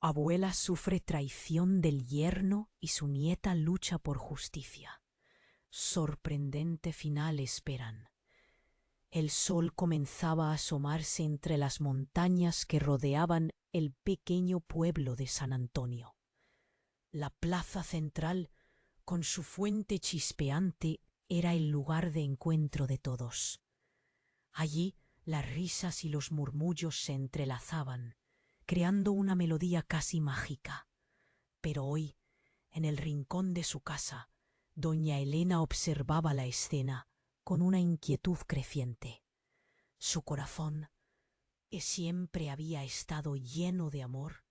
Abuela sufre traición del yerno y su nieta lucha por justicia. Sorprendente final esperan. El sol comenzaba a asomarse entre las montañas que rodeaban el pequeño pueblo de San Antonio. La plaza central, con su fuente chispeante, era el lugar de encuentro de todos. Allí las risas y los murmullos se entrelazaban, creando una melodía casi mágica. Pero hoy, en el rincón de su casa, doña Elena observaba la escena con una inquietud creciente. Su corazón, que siempre había estado lleno de amor,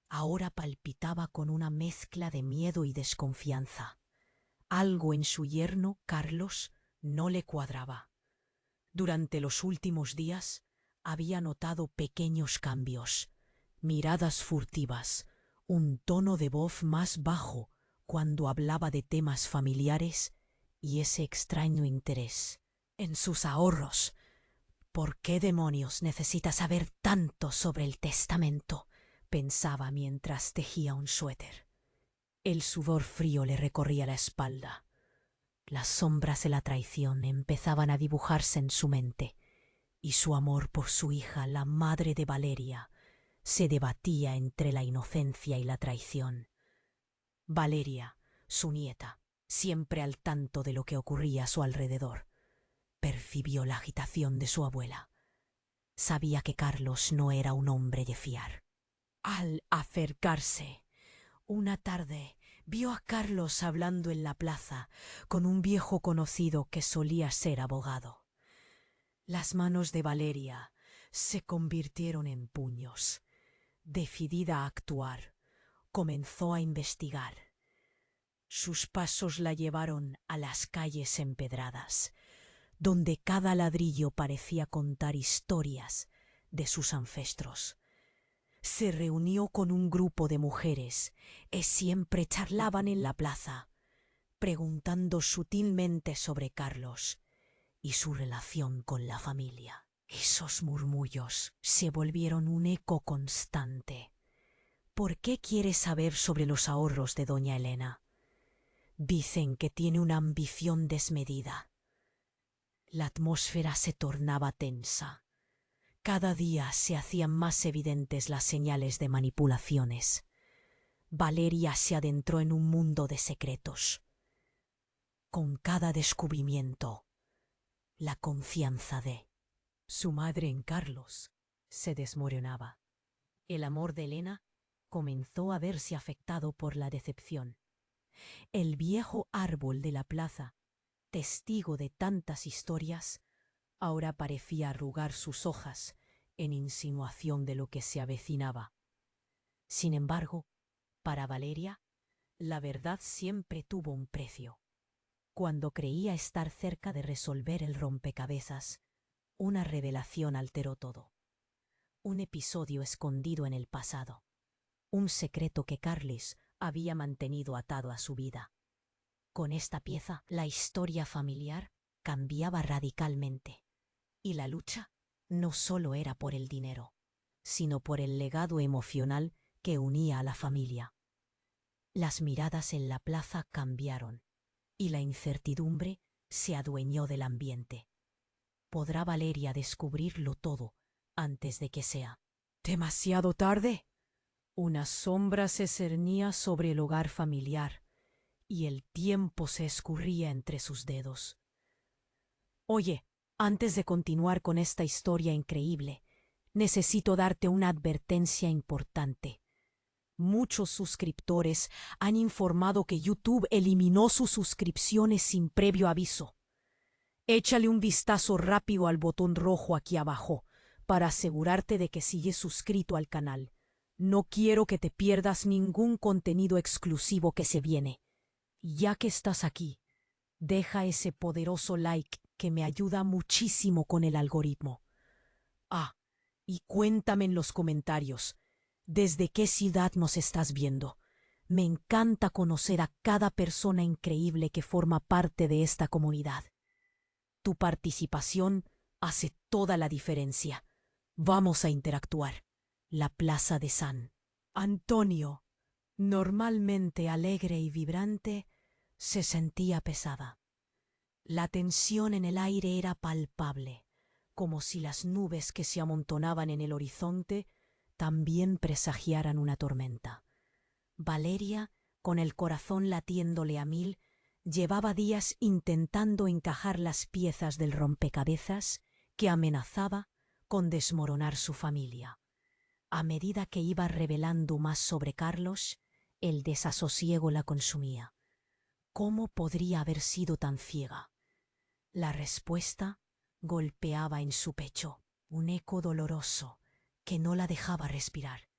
ahora palpitaba con una mezcla de miedo y desconfianza. Algo en su yerno, Carlos, no le cuadraba. Durante los últimos días había notado pequeños cambios, miradas furtivas, un tono de voz más bajo cuando hablaba de temas familiares y ese extraño interés en sus ahorros. ¿Por qué demonios necesita saber tanto sobre el testamento?, pensaba mientras tejía un suéter. El sudor frío le recorría la espalda. Las sombras de la traición empezaban a dibujarse en su mente, y su amor por su hija, la madre de Valeria, se debatía entre la inocencia y la traición. Valeria, su nieta, siempre al tanto de lo que ocurría a su alrededor, percibió la agitación de su abuela. Sabía que Carlos no era un hombre de fiar. Al acercarse, una tarde, vio a Carlos hablando en la plaza con un viejo conocido que solía ser abogado. Las manos de Valeria se convirtieron en puños. Decidida a actuar, comenzó a investigar. Sus pasos la llevaron a las calles empedradas, donde cada ladrillo parecía contar historias de sus ancestros. Se reunió con un grupo de mujeres que siempre charlaban en la plaza, preguntando sutilmente sobre Carlos y su relación con la familia. Esos murmullos se volvieron un eco constante. ¿Por qué quiere saber sobre los ahorros de doña Elena? Dicen que tiene una ambición desmedida. La atmósfera se tornaba tensa. Cada día se hacían más evidentes las señales de manipulaciones. Valeria se adentró en un mundo de secretos. Con cada descubrimiento, la confianza de su madre en Carlos se desmoronaba. El amor de Elena comenzó a verse afectado por la decepción. El viejo árbol de la plaza, testigo de tantas historias, ahora parecía arrugar sus hojas en insinuación de lo que se avecinaba. Sin embargo, para Valeria, la verdad siempre tuvo un precio. Cuando creía estar cerca de resolver el rompecabezas, una revelación alteró todo. Un episodio escondido en el pasado. Un secreto que Carlos había mantenido atado a su vida. Con esta pieza, la historia familiar cambiaba radicalmente. Y la lucha no solo era por el dinero, sino por el legado emocional que unía a la familia. Las miradas en la plaza cambiaron, y la incertidumbre se adueñó del ambiente. ¿Podrá Valeria descubrirlo todo antes de que sea demasiado tarde? Una sombra se cernía sobre el hogar familiar, y el tiempo se escurría entre sus dedos. Oye, antes de continuar con esta historia increíble, necesito darte una advertencia importante. Muchos suscriptores han informado que YouTube eliminó sus suscripciones sin previo aviso. Échale un vistazo rápido al botón rojo aquí abajo para asegurarte de que sigues suscrito al canal. No quiero que te pierdas ningún contenido exclusivo que se viene. Ya que estás aquí, deja ese poderoso like que me ayuda muchísimo con el algoritmo. Ah, y cuéntame en los comentarios, ¿desde qué ciudad nos estás viendo? Me encanta conocer a cada persona increíble que forma parte de esta comunidad. Tu participación hace toda la diferencia. Vamos a interactuar. La Plaza de San Antonio, normalmente alegre y vibrante, se sentía pesada. La tensión en el aire era palpable, como si las nubes que se amontonaban en el horizonte también presagiaran una tormenta. Valeria, con el corazón latiéndole a mil, llevaba días intentando encajar las piezas del rompecabezas que amenazaba con desmoronar su familia. A medida que iba revelando más sobre Carlos, el desasosiego la consumía. ¿Cómo podría haber sido tan ciega? La respuesta golpeaba en su pecho, un eco doloroso que no la dejaba respirar.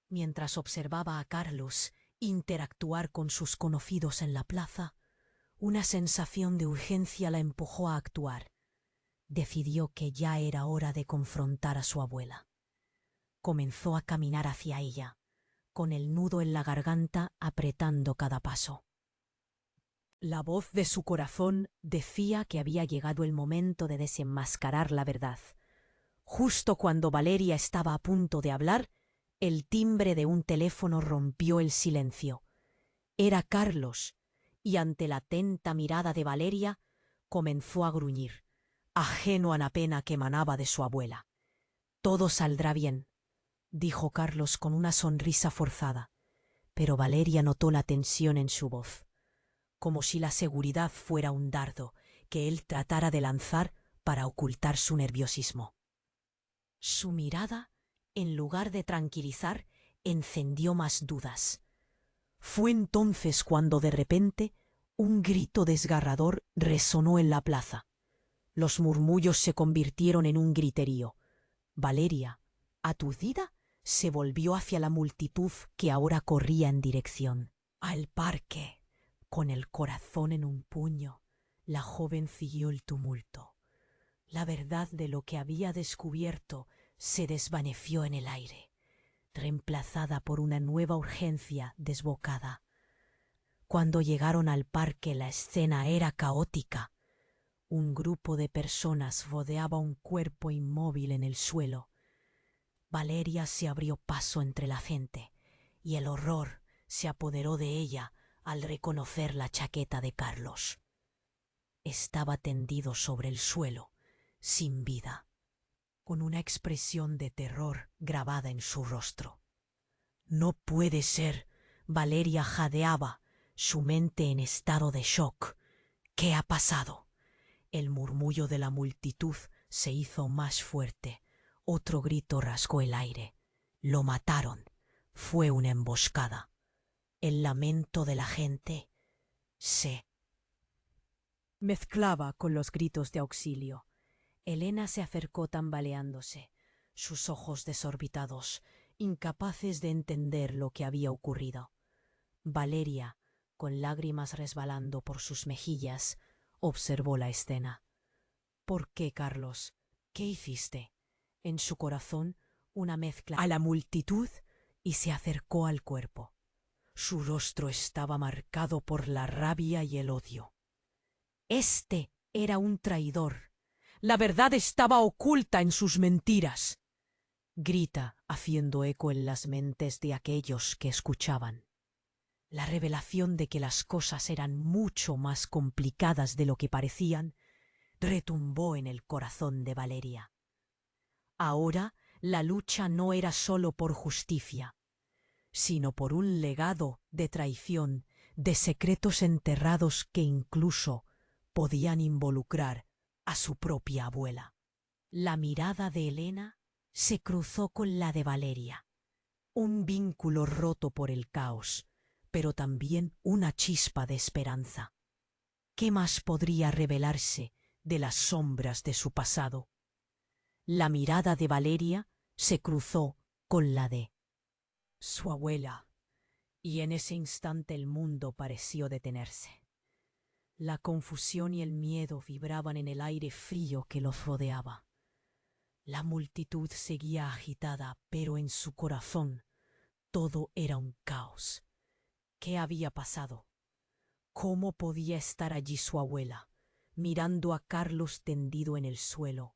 Mientras observaba a Carlos interactuar con sus conocidos en la plaza, una sensación de urgencia la empujó a actuar. Decidió que ya era hora de confrontar a su abuela. Comenzó a caminar hacia ella, con el nudo en la garganta apretando cada paso. La voz de su corazón decía que había llegado el momento de desenmascarar la verdad. Justo cuando Valeria estaba a punto de hablar, el timbre de un teléfono rompió el silencio. Era Carlos, y ante la atenta mirada de Valeria, comenzó a gruñir, ajeno a la pena que emanaba de su abuela. «Todo saldrá bien», dijo Carlos con una sonrisa forzada, pero Valeria notó la tensión en su voz, como si la seguridad fuera un dardo que él tratara de lanzar para ocultar su nerviosismo. Su mirada, en lugar de tranquilizar, encendió más dudas. Fue entonces cuando de repente un grito desgarrador resonó en la plaza. Los murmullos se convirtieron en un griterío. Valeria, aturdida, se volvió hacia la multitud que ahora corría en dirección al parque. Con el corazón en un puño, la joven siguió el tumulto. La verdad de lo que había descubierto se desvaneció en el aire, reemplazada por una nueva urgencia desbocada. Cuando llegaron al parque, la escena era caótica. Un grupo de personas rodeaba un cuerpo inmóvil en el suelo. Valeria se abrió paso entre la gente, y el horror se apoderó de ella al reconocer la chaqueta de Carlos. Estaba tendido sobre el suelo, sin vida, con una expresión de terror grabada en su rostro. «No puede ser», Valeria jadeaba, su mente en estado de shock. «¿Qué ha pasado?». El murmullo de la multitud se hizo más fuerte. Otro grito rasgó el aire. «Lo mataron. Fue una emboscada». El lamento de la gente se mezclaba con los gritos de auxilio. Elena se acercó tambaleándose, sus ojos desorbitados, incapaces de entender lo que había ocurrido. Valeria, con lágrimas resbalando por sus mejillas, observó la escena. «¿Por qué, Carlos? ¿Qué hiciste?». En su corazón una mezcla a la multitud y se acercó al cuerpo. Su rostro estaba marcado por la rabia y el odio. Este era un traidor. La verdad estaba oculta en sus mentiras. Grita haciendo eco en las mentes de aquellos que escuchaban. La revelación de que las cosas eran mucho más complicadas de lo que parecían retumbó en el corazón de Valeria. Ahora la lucha no era solo por justicia, sino por un legado de traición, de secretos enterrados que incluso podían involucrar a su propia abuela. La mirada de Elena se cruzó con la de Valeria. Un vínculo roto por el caos, pero también una chispa de esperanza. ¿Qué más podría revelarse de las sombras de su pasado? La mirada de Valeria se cruzó con la de su abuela, y en ese instante el mundo pareció detenerse. La confusión y el miedo vibraban en el aire frío que los rodeaba. La multitud seguía agitada, pero en su corazón todo era un caos. ¿Qué había pasado? ¿Cómo podía estar allí su abuela, mirando a Carlos tendido en el suelo,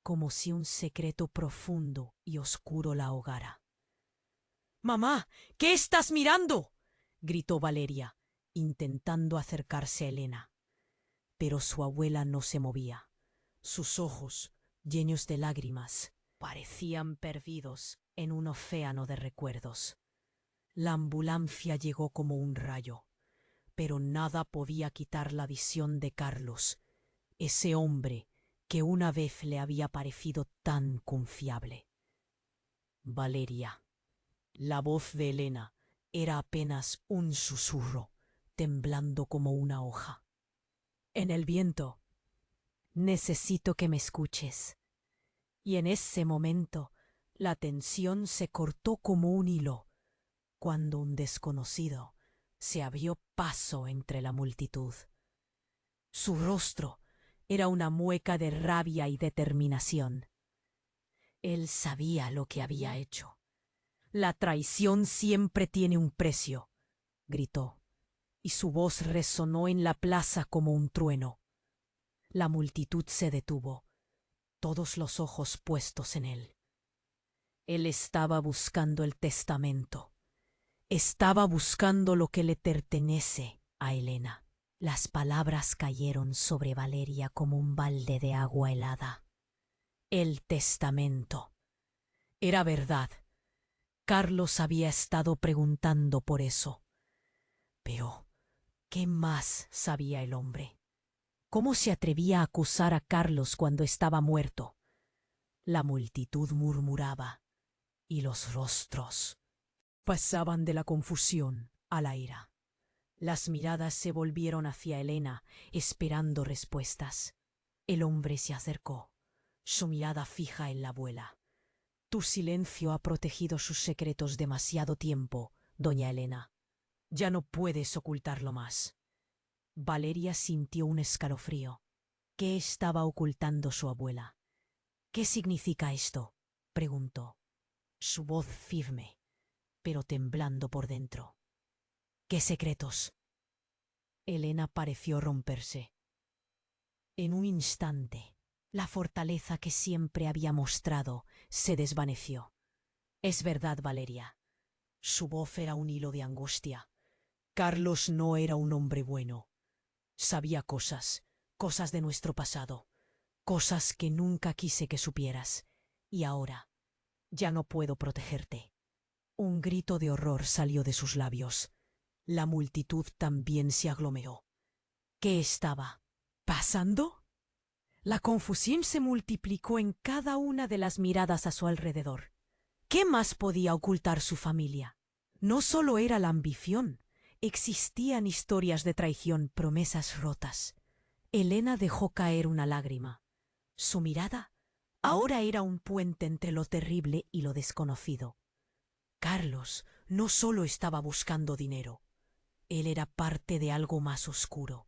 como si un secreto profundo y oscuro la ahogara? —¡Mamá! ¿Qué estás mirando? —gritó Valeria, intentando acercarse a Elena. Pero su abuela no se movía. Sus ojos, llenos de lágrimas, parecían perdidos en un océano de recuerdos. La ambulancia llegó como un rayo, pero nada podía quitar la visión de Carlos, ese hombre que una vez le había parecido tan confiable. Valeria. La voz de Elena era apenas un susurro, temblando como una hoja. En el viento. Necesito que me escuches. Y en ese momento la tensión se cortó como un hilo, cuando un desconocido se abrió paso entre la multitud. Su rostro era una mueca de rabia y determinación. Él sabía lo que había hecho. La traición siempre tiene un precio, gritó, y su voz resonó en la plaza como un trueno. La multitud se detuvo, todos los ojos puestos en él. Él estaba buscando el testamento. Estaba buscando lo que le pertenece a Elena. Las palabras cayeron sobre Valeria como un balde de agua helada. El testamento. Era verdad. Carlos había estado preguntando por eso. Pero, ¿qué más sabía el hombre? ¿Cómo se atrevía a acusar a Carlos cuando estaba muerto? La multitud murmuraba, y los rostros pasaban de la confusión a la ira. Las miradas se volvieron hacia Elena, esperando respuestas. El hombre se acercó, su mirada fija en la abuela. Tu silencio ha protegido sus secretos demasiado tiempo, doña Elena. Ya no puedes ocultarlo más. Valeria sintió un escalofrío. ¿Qué estaba ocultando su abuela? ¿Qué significa esto? Preguntó. Su voz firme, pero temblando por dentro. ¿Qué secretos? Elena pareció romperse. En un instante, la fortaleza que siempre había mostrado se desvaneció. Es verdad, Valeria. Su voz era un hilo de angustia. Carlos no era un hombre bueno. Sabía cosas de nuestro pasado, cosas que nunca quise que supieras. Y ahora, ya no puedo protegerte. Un grito de horror salió de sus labios. La multitud también se aglomeró. ¿Qué estaba pasando? La confusión se multiplicó en cada una de las miradas a su alrededor. ¿Qué más podía ocultar su familia? No solo era la ambición, existían historias de traición, promesas rotas. Elena dejó caer una lágrima. Su mirada ahora era un puente entre lo terrible y lo desconocido. Carlos no solo estaba buscando dinero, él era parte de algo más oscuro.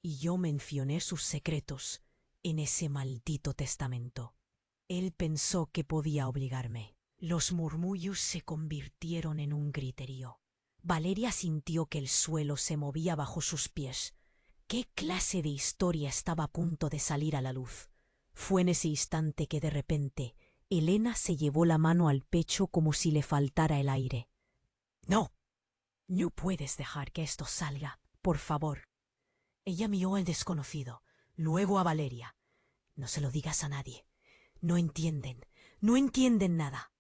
Y yo mencioné sus secretos en ese maldito testamento. Él pensó que podía obligarme. Los murmullos se convirtieron en un griterío. Valeria sintió que el suelo se movía bajo sus pies. ¿Qué clase de historia estaba a punto de salir a la luz? Fue en ese instante que de repente Elena se llevó la mano al pecho como si le faltara el aire. No, no puedes dejar que esto salga, por favor. Ella miró al desconocido, luego a Valeria. No se lo digas a nadie. No entienden nada.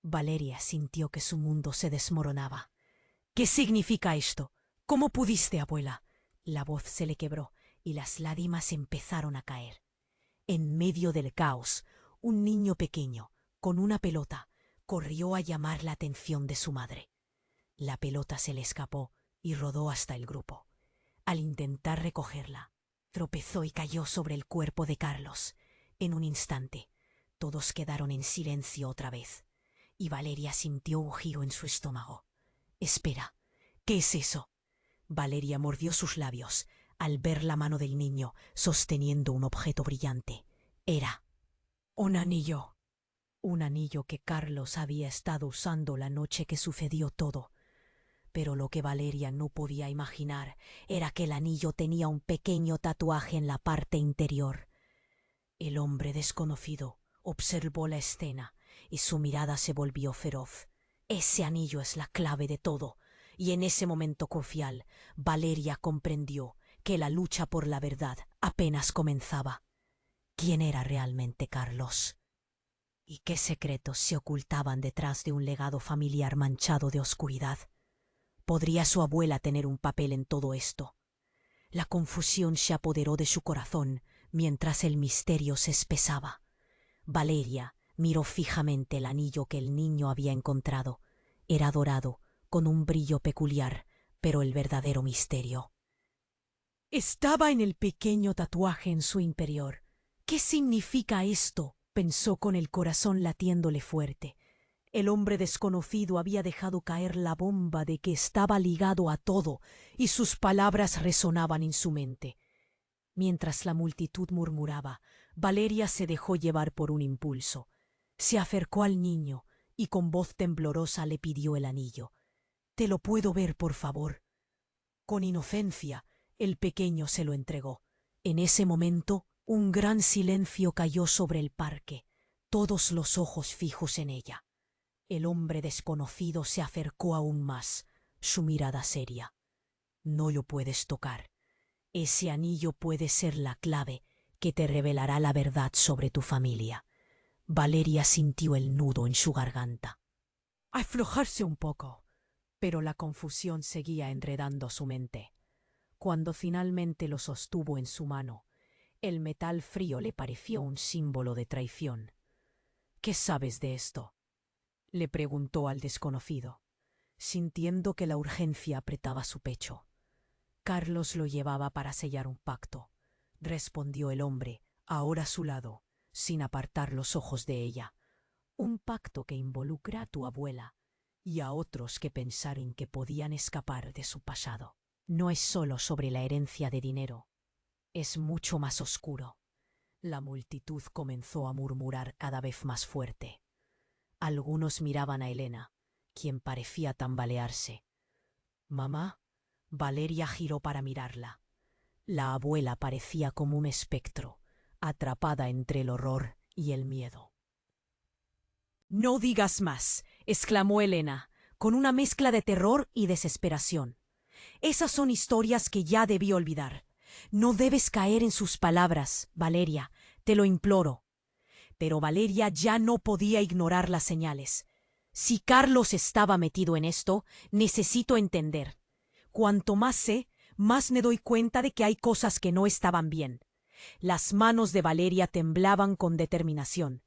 Valeria sintió que su mundo se desmoronaba. ¿Qué significa esto? ¿Cómo pudiste, abuela? La voz se le quebró y las lágrimas empezaron a caer. En medio del caos, un niño pequeño, con una pelota, corrió a llamar la atención de su madre. La pelota se le escapó y rodó hasta el grupo. Al intentar recogerla, tropezó y cayó sobre el cuerpo de Carlos. En un instante, todos quedaron en silencio otra vez, y Valeria sintió un giro en su estómago. Espera, ¿qué es eso? Valeria mordió sus labios al ver la mano del niño sosteniendo un objeto brillante. Era un anillo. Un anillo que Carlos había estado usando la noche que sucedió todo. Pero lo que Valeria no podía imaginar era que el anillo tenía un pequeño tatuaje en la parte interior. El hombre desconocido observó la escena y su mirada se volvió feroz. Ese anillo es la clave de todo. Y en ese momento crucial, Valeria comprendió que la lucha por la verdad apenas comenzaba. ¿Quién era realmente Carlos? ¿Y qué secretos se ocultaban detrás de un legado familiar manchado de oscuridad? ¿Podría su abuela tener un papel en todo esto? La confusión se apoderó de su corazón mientras el misterio se espesaba. Valeria miró fijamente el anillo que el niño había encontrado. Era dorado, con un brillo peculiar, pero el verdadero misterio estaba en el pequeño tatuaje en su interior. ¿Qué significa esto?, pensó con el corazón latiéndole fuerte. El hombre desconocido había dejado caer la bomba de que estaba ligado a todo, y sus palabras resonaban en su mente. Mientras la multitud murmuraba, Valeria se dejó llevar por un impulso. Se acercó al niño y con voz temblorosa le pidió el anillo. «¿Te lo puedo ver, por favor?» Con inocencia, el pequeño se lo entregó. En ese momento, un gran silencio cayó sobre el parque, todos los ojos fijos en ella. El hombre desconocido se acercó aún más, su mirada seria. «No lo puedes tocar. Ese anillo puede ser la clave que te revelará la verdad sobre tu familia». Valeria sintió el nudo en su garganta. Aflojarse un poco, pero la confusión seguía enredando su mente. Cuando finalmente lo sostuvo en su mano, el metal frío le pareció un símbolo de traición. «¿Qué sabes de esto?», le preguntó al desconocido, sintiendo que la urgencia apretaba su pecho. «Carlos lo llevaba para sellar un pacto», respondió el hombre, ahora a su lado, sin apartar los ojos de ella. «Un pacto que involucra a tu abuela y a otros que pensaron que podían escapar de su pasado. No es solo sobre la herencia de dinero, es mucho más oscuro». La multitud comenzó a murmurar cada vez más fuerte. Algunos miraban a Elena, quien parecía tambalearse. «Mamá». Valeria giró para mirarla. La abuela parecía como un espectro, atrapada entre el horror y el miedo. «No digas más», exclamó Elena, con una mezcla de terror y desesperación. «Esas son historias que ya debí olvidar. No debes caer en sus palabras, Valeria, te lo imploro». Pero Valeria ya no podía ignorar las señales. «Si Carlos estaba metido en esto, necesito entender. Cuanto más sé, más me doy cuenta de que hay cosas que no estaban bien». Las manos de Valeria temblaban con determinación,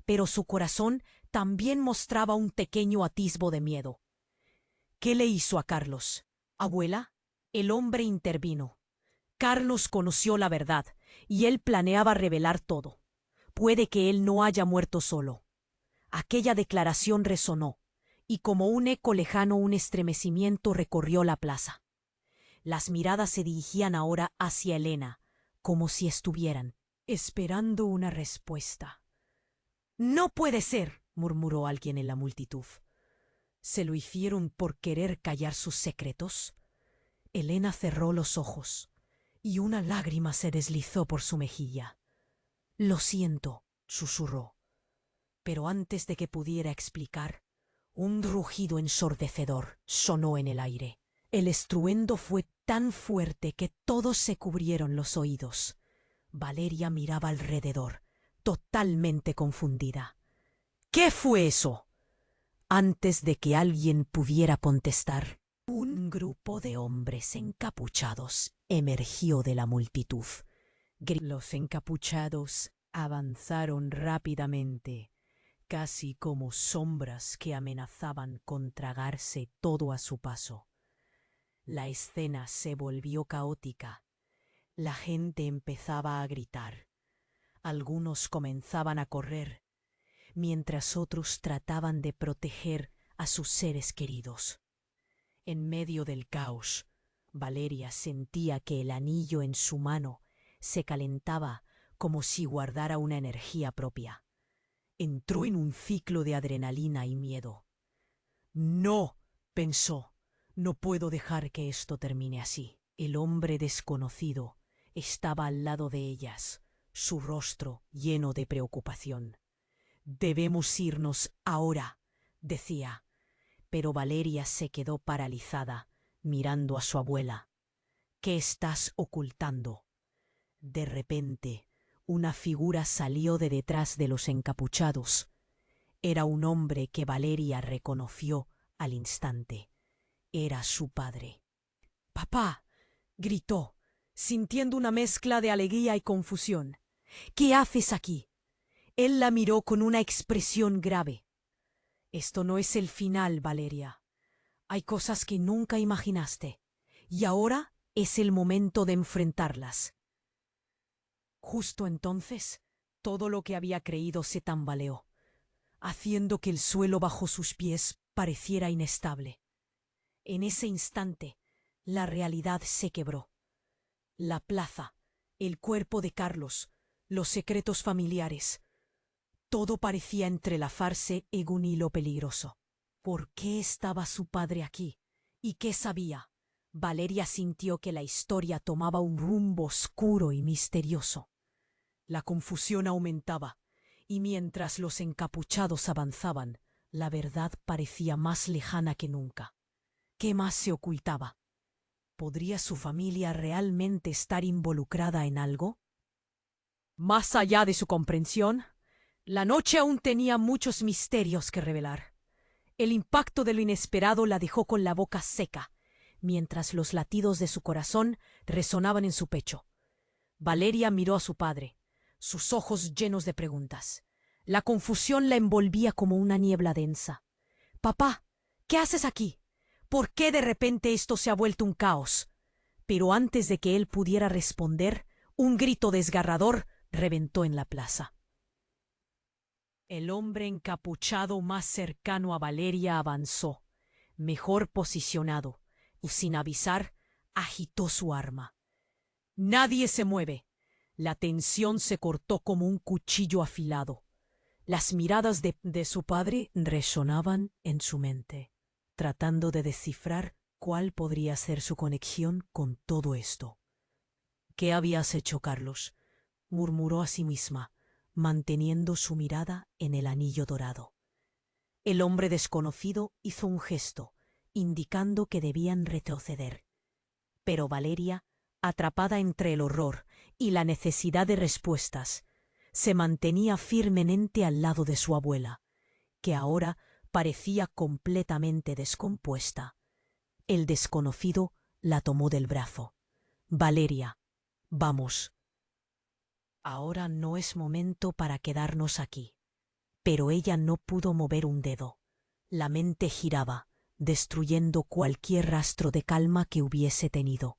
pero su corazón también mostraba un pequeño atisbo de miedo. «¿Qué le hizo a Carlos, abuela?». El hombre intervino. «Carlos conoció la verdad, y él planeaba revelar todo. Puede que él no haya muerto solo». Aquella declaración resonó, y como un eco lejano un estremecimiento recorrió la plaza. Las miradas se dirigían ahora hacia Elena, como si estuvieran esperando una respuesta. «No puede ser», murmuró alguien en la multitud. «¿Se lo hicieron por querer callar sus secretos?». Elena cerró los ojos, y una lágrima se deslizó por su mejilla. «Lo siento», susurró. Pero antes de que pudiera explicar, un rugido ensordecedor sonó en el aire. El estruendo fue tan fuerte que todos se cubrieron los oídos. Valeria miraba alrededor, totalmente confundida. «¿Qué fue eso?». Antes de que alguien pudiera contestar, un grupo de hombres encapuchados emergió de la multitud. Los encapuchados avanzaron rápidamente, casi como sombras que amenazaban con tragarse todo a su paso. La escena se volvió caótica. La gente empezaba a gritar. Algunos comenzaban a correr, mientras otros trataban de proteger a sus seres queridos. En medio del caos, Valeria sentía que el anillo en su mano se calentaba como si guardara una energía propia. Entró en un ciclo de adrenalina y miedo. «No», pensó, «no puedo dejar que esto termine así». El hombre desconocido estaba al lado de ellas, su rostro lleno de preocupación. «Debemos irnos ahora», decía. Pero Valeria se quedó paralizada, mirando a su abuela. ¿Qué estás ocultando? De repente, una figura salió de detrás de los encapuchados. Era un hombre que Valeria reconoció al instante. Era su padre. «¡Papá!», gritó, sintiendo una mezcla de alegría y confusión. «¿Qué haces aquí?». Él la miró con una expresión grave. «Esto no es el final, Valeria. Hay cosas que nunca imaginaste, y ahora es el momento de enfrentarlas». Justo entonces, todo lo que había creído se tambaleó, haciendo que el suelo bajo sus pies pareciera inestable. En ese instante, la realidad se quebró. La plaza, el cuerpo de Carlos, los secretos familiares, todo parecía entrelazarse en un hilo peligroso. ¿Por qué estaba su padre aquí? ¿Y qué sabía? Valeria sintió que la historia tomaba un rumbo oscuro y misterioso. La confusión aumentaba, y mientras los encapuchados avanzaban, la verdad parecía más lejana que nunca. ¿Qué más se ocultaba? ¿Podría su familia realmente estar involucrada en algo? Más allá de su comprensión, la noche aún tenía muchos misterios que revelar. El impacto de lo inesperado la dejó con la boca seca, mientras los latidos de su corazón resonaban en su pecho. Valeria miró a su padre, sus ojos llenos de preguntas. La confusión la envolvía como una niebla densa. «Papá, ¿qué haces aquí? ¿Por qué de repente esto se ha vuelto un caos?». Pero antes de que él pudiera responder, un grito desgarrador reventó en la plaza. El hombre encapuchado más cercano a Valeria avanzó, mejor posicionado, y sin avisar, agitó su arma. Nadie se mueve. La tensión se cortó como un cuchillo afilado. Las miradas de su padre resonaban en su mente, tratando de descifrar cuál podría ser su conexión con todo esto. «¿Qué habías hecho, Carlos?», murmuró a sí misma, manteniendo su mirada en el anillo dorado. El hombre desconocido hizo un gesto, indicando que debían retroceder. Pero Valeria, atrapada entre el horror y la necesidad de respuestas, se mantenía firmemente al lado de su abuela, que ahora parecía completamente descompuesta. El desconocido la tomó del brazo. «Valeria, vamos. Ahora no es momento para quedarnos aquí». Pero ella no pudo mover un dedo. La mente giraba, destruyendo cualquier rastro de calma que hubiese tenido.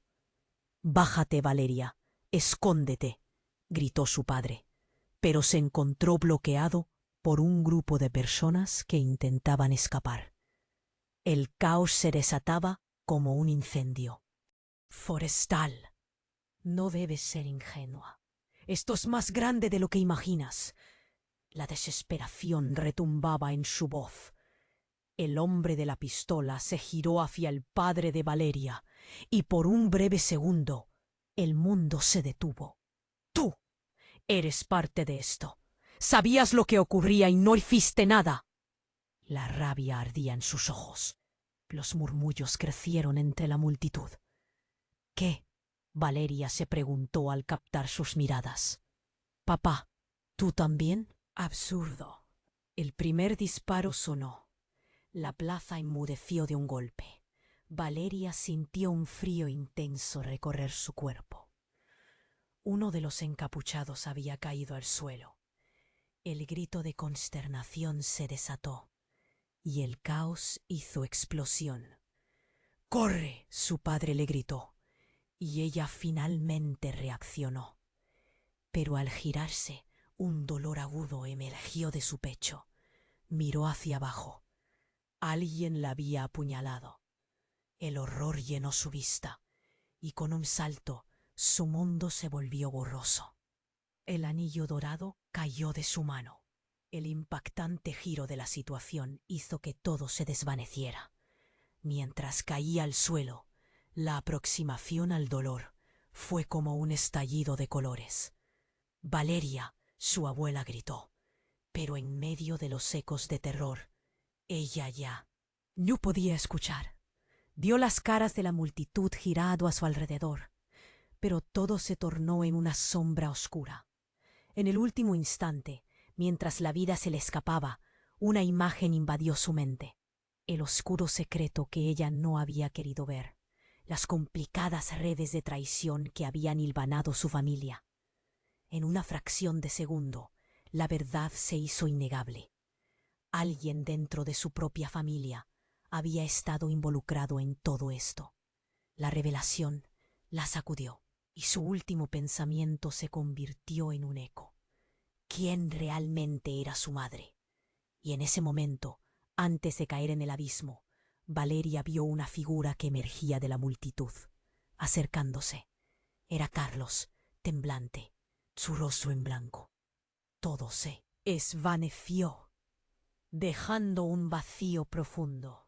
«Bájate, Valeria, escóndete», gritó su padre, pero se encontró bloqueado por un grupo de personas que intentaban escapar. El caos se desataba como un incendio. «Forestal, no debes ser ingenua. Esto es más grande de lo que imaginas». La desesperación retumbaba en su voz. El hombre de la pistola se giró hacia el padre de Valeria, y por un breve segundo el mundo se detuvo. «Tú eres parte de esto. Sabías lo que ocurría y no hiciste nada». La rabia ardía en sus ojos. Los murmullos crecieron entre la multitud. «¿Qué?», Valeria se preguntó al captar sus miradas. «Papá, ¿tú también?». Absurdo. El primer disparo sonó. La plaza enmudeció de un golpe. Valeria sintió un frío intenso recorrer su cuerpo. Uno de los encapuchados había caído al suelo. El grito de consternación se desató, y el caos hizo explosión. «¡Corre!», su padre le gritó, y ella finalmente reaccionó. Pero al girarse, un dolor agudo emergió de su pecho. Miró hacia abajo. Alguien la había apuñalado. El horror llenó su vista, y con un salto su mundo se volvió borroso. El anillo dorado cayó de su mano. El impactante giro de la situación hizo que todo se desvaneciera. Mientras caía al suelo, la aproximación al dolor fue como un estallido de colores. «Valeria», su abuela gritó, pero en medio de los ecos de terror, ella ya No podía escuchar. Vio las caras de la multitud girado a su alrededor, pero todo se tornó en una sombra oscura. En el último instante, mientras la vida se le escapaba, una imagen invadió su mente. El oscuro secreto que ella no había querido ver. Las complicadas redes de traición que habían hilvanado su familia. En una fracción de segundo, la verdad se hizo innegable. Alguien dentro de su propia familia había estado involucrado en todo esto. La revelación la sacudió y su último pensamiento se convirtió en un eco. ¿Quién realmente era su madre? Y en ese momento, antes de caer en el abismo, Valeria vio una figura que emergía de la multitud, acercándose. Era Carlos, temblante, su rostro en blanco. Todo se esvaneció, dejando un vacío profundo.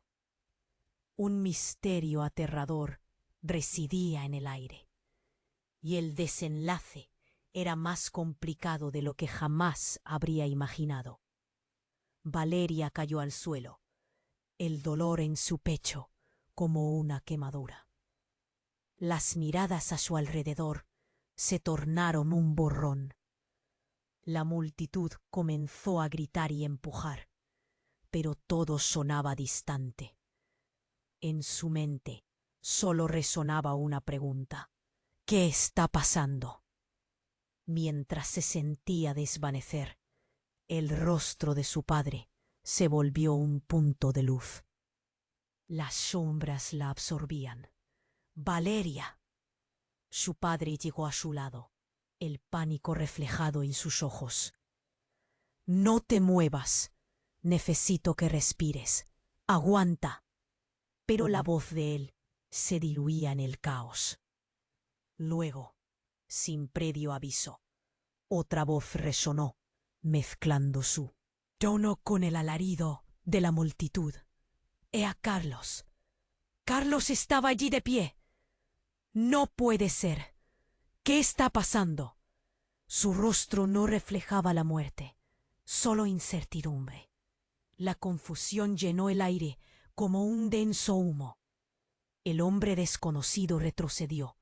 Un misterio aterrador residía en el aire, y el desenlace era más complicado de lo que jamás habría imaginado. Valeria cayó al suelo, el dolor en su pecho como una quemadura. Las miradas a su alrededor se tornaron un borrón. La multitud comenzó a gritar y empujar, pero todo sonaba distante. En su mente solo resonaba una pregunta: ¿qué está pasando? Mientras se sentía desvanecer, el rostro de su padre se volvió un punto de luz. Las sombras la absorbían. ¡Valeria! Su padre llegó a su lado, el pánico reflejado en sus ojos. No te muevas. Necesito que respires. Aguanta. Pero la voz de él se diluía en el caos. Luego, sin previo aviso, otra voz resonó, mezclando su tono con el alarido de la multitud. Era Carlos. Carlos estaba allí de pie. No puede ser. ¿Qué está pasando? Su rostro no reflejaba la muerte, solo incertidumbre. La confusión llenó el aire como un denso humo. El hombre desconocido retrocedió,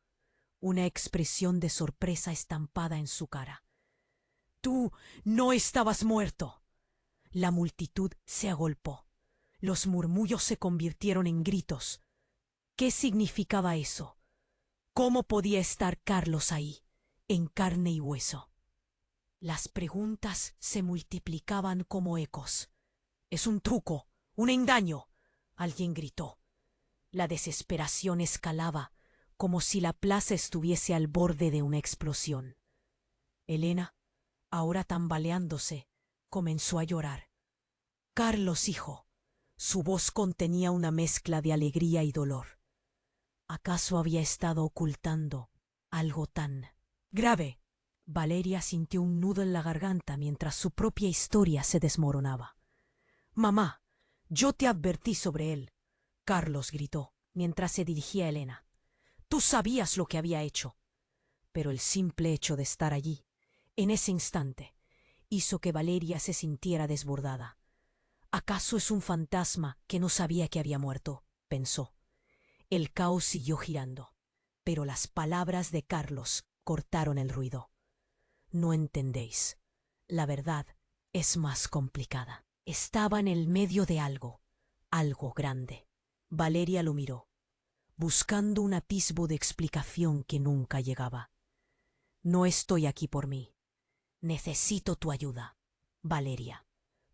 una expresión de sorpresa estampada en su cara. «¡Tú no estabas muerto!». La multitud se agolpó. Los murmullos se convirtieron en gritos. ¿Qué significaba eso? ¿Cómo podía estar Carlos ahí, en carne y hueso? Las preguntas se multiplicaban como ecos. «Es un truco, un engaño», alguien gritó. La desesperación escalaba, como si la plaza estuviese al borde de una explosión. Elena, ahora tambaleándose, comenzó a llorar. «Carlos, hijo». Su voz contenía una mezcla de alegría y dolor. ¿Acaso había estado ocultando algo tan grave? Valeria sintió un nudo en la garganta mientras su propia historia se desmoronaba. «Mamá, yo te advertí sobre él», Carlos gritó, mientras se dirigía a Elena. «Tú sabías lo que había hecho». Pero el simple hecho de estar allí, en ese instante, hizo que Valeria se sintiera desbordada. «¿Acaso es un fantasma que no sabía que había muerto?», pensó. El caos siguió girando, pero las palabras de Carlos cortaron el ruido. «No entendéis. La verdad es más complicada. Estaba en el medio de algo grande». Valeria lo miró, buscando un atisbo de explicación que nunca llegaba. «No estoy aquí por mí. Necesito tu ayuda, Valeria.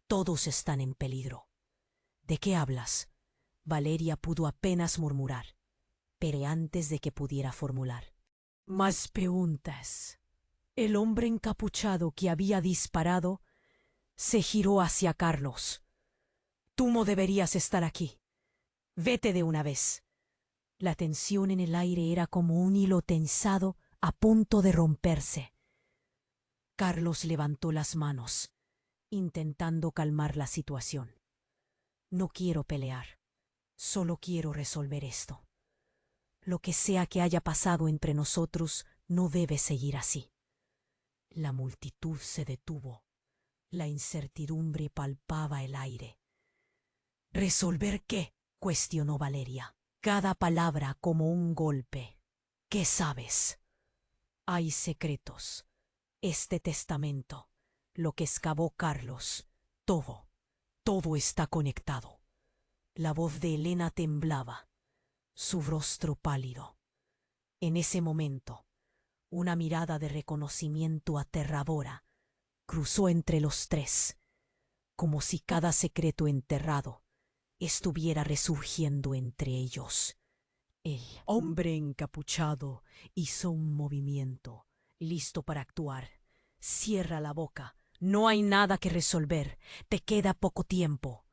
Todos están en peligro». «¿De qué hablas?». Valeria pudo apenas murmurar, pero antes de que pudiera formular más preguntas, el hombre encapuchado que había disparado se giró hacia Carlos. «Tú no deberías estar aquí. Vete de una vez». La tensión en el aire era como un hilo tensado a punto de romperse. Carlos levantó las manos, intentando calmar la situación. «No quiero pelear. Solo quiero resolver esto. Lo que sea que haya pasado entre nosotros no debe seguir así». La multitud se detuvo. La incertidumbre palpaba el aire. «¿Resolver qué?». cuestionó Valeria, cada palabra como un golpe. ¿Qué sabes? Hay secretos. Este testamento, lo que excavó Carlos, todo está conectado. La voz de Elena temblaba, su rostro pálido. En ese momento, una mirada de reconocimiento aterradora cruzó entre los tres, como si cada secreto enterrado estuviera resurgiendo entre ellos. El hombre encapuchado hizo un movimiento, listo para actuar. Cierra la boca. No hay nada que resolver. Te queda poco tiempo.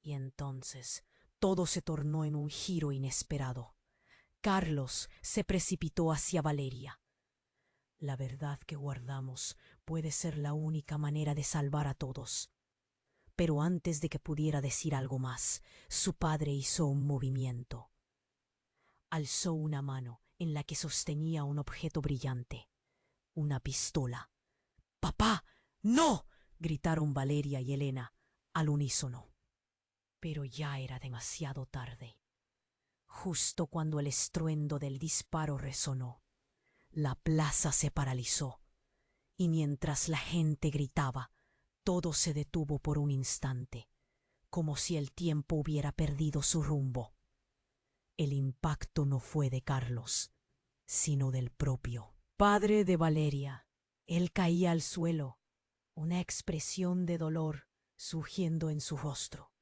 Y entonces todo se tornó en un giro inesperado. Carlos se precipitó hacia Valeria. La verdad que guardamos puede ser la única manera de salvar a todos. Pero antes de que pudiera decir algo más, su padre hizo un movimiento. Alzó una mano en la que sostenía un objeto brillante, una pistola. ¡Papá! ¡No! Gritaron Valeria y Elena al unísono. Pero ya era demasiado tarde. Justo cuando el estruendo del disparo resonó, la plaza se paralizó, y mientras la gente gritaba, todo se detuvo por un instante, como si el tiempo hubiera perdido su rumbo. El impacto no fue de Carlos, sino del propio padre de Valeria. Él caía al suelo, una expresión de dolor surgiendo en su rostro.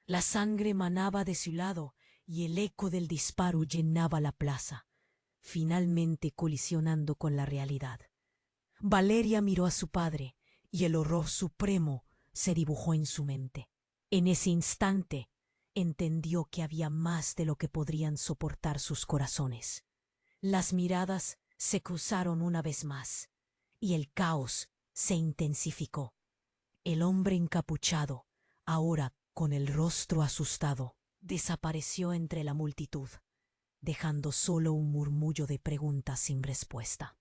La sangre manaba de su lado y el eco del disparo llenaba la plaza, finalmente colisionando con la realidad. Valeria miró a su padre y el horror supremo se dibujó en su mente. En ese instante entendió que había más de lo que podrían soportar sus corazones. Las miradas se cruzaron una vez más y el caos se intensificó. El hombre encapuchado, ahora con el rostro asustado, desapareció entre la multitud, dejando solo un murmullo de preguntas sin respuesta.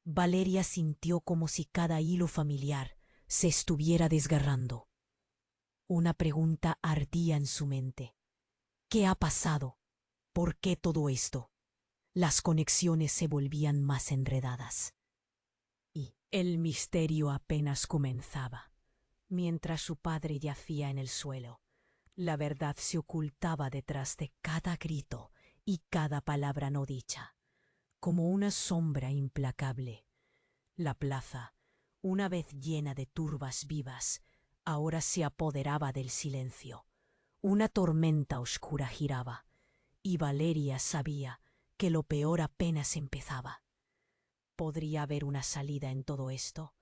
Valeria sintió como si cada hilo familiar se estuviera desgarrando. Una pregunta ardía en su mente. ¿Qué ha pasado? ¿Por qué todo esto? Las conexiones se volvían más enredadas. Y el misterio apenas comenzaba. Mientras su padre yacía en el suelo, la verdad se ocultaba detrás de cada grito y cada palabra no dicha, como una sombra implacable. La plaza, una vez llena de turbas vivas, ahora se apoderaba del silencio. Una tormenta oscura giraba, y Valeria sabía que lo peor apenas empezaba. ¿Podría haber una salida en todo esto?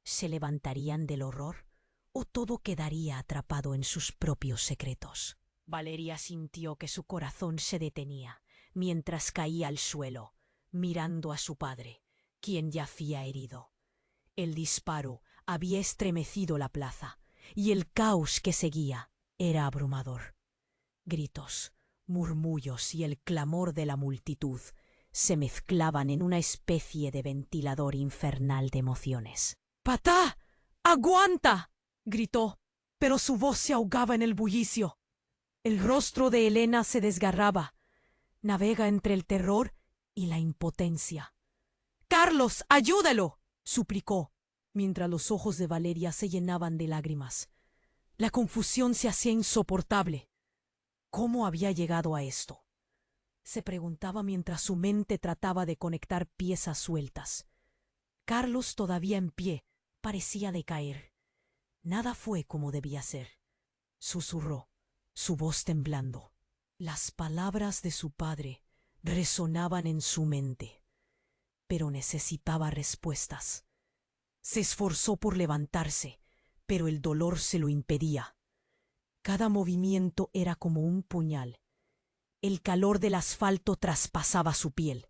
¿Se levantarían del horror o todo quedaría atrapado en sus propios secretos? Valeria sintió que su corazón se detenía mientras caía al suelo, mirando a su padre, quien yacía herido. El disparo había estremecido la plaza, y el caos que seguía era abrumador. Gritos, murmullos y el clamor de la multitud se mezclaban en una especie de ventilador infernal de emociones. ¡Patá! ¡Aguanta!, gritó, pero su voz se ahogaba en el bullicio. El rostro de Elena se desgarraba. Navega entre el terror y la impotencia. «¡Carlos, ayúdalo!», suplicó, mientras los ojos de Valeria se llenaban de lágrimas. La confusión se hacía insoportable. ¿Cómo había llegado a esto?, se preguntaba mientras su mente trataba de conectar piezas sueltas. Carlos, todavía en pie, parecía decaer. Nada fue como debía ser. Susurró, su voz temblando. Las palabras de su padre resonaban en su mente, pero necesitaba respuestas. Se esforzó por levantarse, pero el dolor se lo impedía. Cada movimiento era como un puñal. El calor del asfalto traspasaba su piel.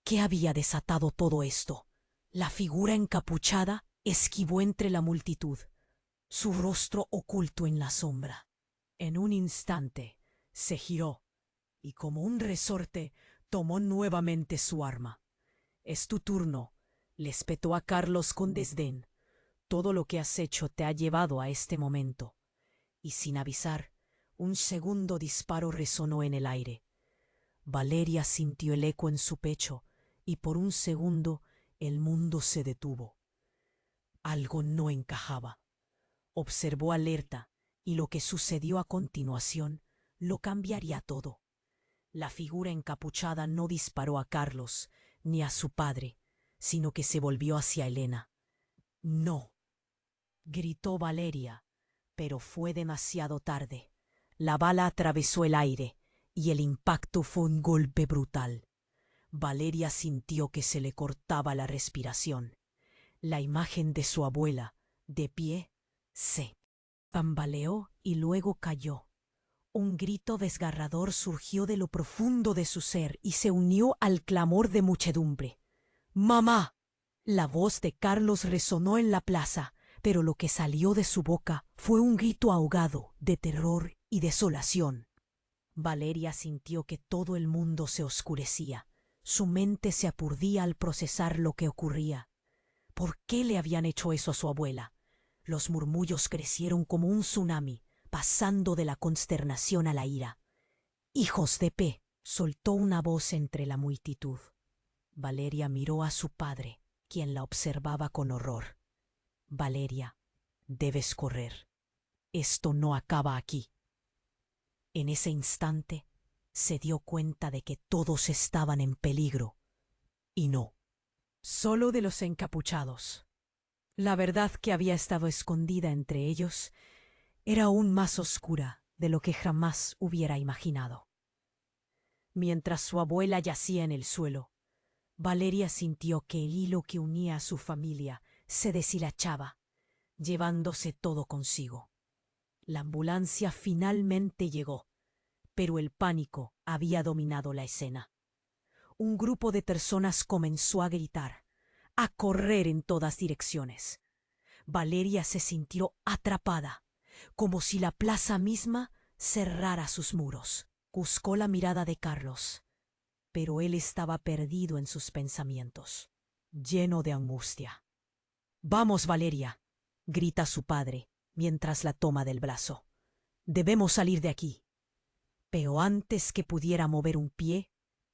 ¿Qué había desatado todo esto? La figura encapuchada esquivó entre la multitud, su rostro oculto en la sombra. En un instante se giró y, como un resorte, tomó nuevamente su arma. «Es tu turno», le espetó a Carlos con desdén. «Todo lo que has hecho te ha llevado a este momento». Y sin avisar, Un segundo disparo resonó en el aire. Valeria sintió el eco en su pecho y por un segundo el mundo se detuvo. Algo no encajaba. Observó alerta y lo que sucedió a continuación lo cambiaría todo. La figura encapuchada no disparó a Carlos ni a su padre, sino que se volvió hacia Elena. «No», gritó Valeria, pero fue demasiado tarde. La bala atravesó el aire y el impacto fue un golpe brutal. Valeria sintió que se le cortaba la respiración. La imagen de su abuela, de pie, se tambaleó y luego cayó. Un grito desgarrador surgió de lo profundo de su ser y se unió al clamor de muchedumbre. «¡Mamá!». La voz de Carlos resonó en la plaza, pero lo que salió de su boca fue un grito ahogado de terror y desolación. Valeria sintió que todo el mundo se oscurecía. Su mente se aturdía al procesar lo que ocurría. ¿Por qué le habían hecho eso a su abuela? Los murmullos crecieron como un tsunami, pasando de la consternación a la ira. «¡Hijos de P!», soltó una voz entre la multitud. Valeria miró a su padre, quien la observaba con horror. «Valeria, debes correr. Esto no acaba aquí». En ese instante se dio cuenta de que todos estaban en peligro. Y no, solo de los encapuchados. La verdad que había estado escondida entre ellos era aún más oscura de lo que jamás hubiera imaginado. Mientras su abuela yacía en el suelo, Valeria sintió que el hilo que unía a su familia se deshilachaba, llevándose todo consigo. La ambulancia finalmente llegó, pero el pánico había dominado la escena. Un grupo de personas comenzó a gritar, a correr en todas direcciones. Valeria se sintió atrapada, como si la plaza misma cerrara sus muros. Buscó la mirada de Carlos, pero él estaba perdido en sus pensamientos, lleno de angustia. «Vamos, Valeria», grita su padre, mientras la toma del brazo. «Debemos salir de aquí». Pero antes que pudiera mover un pie,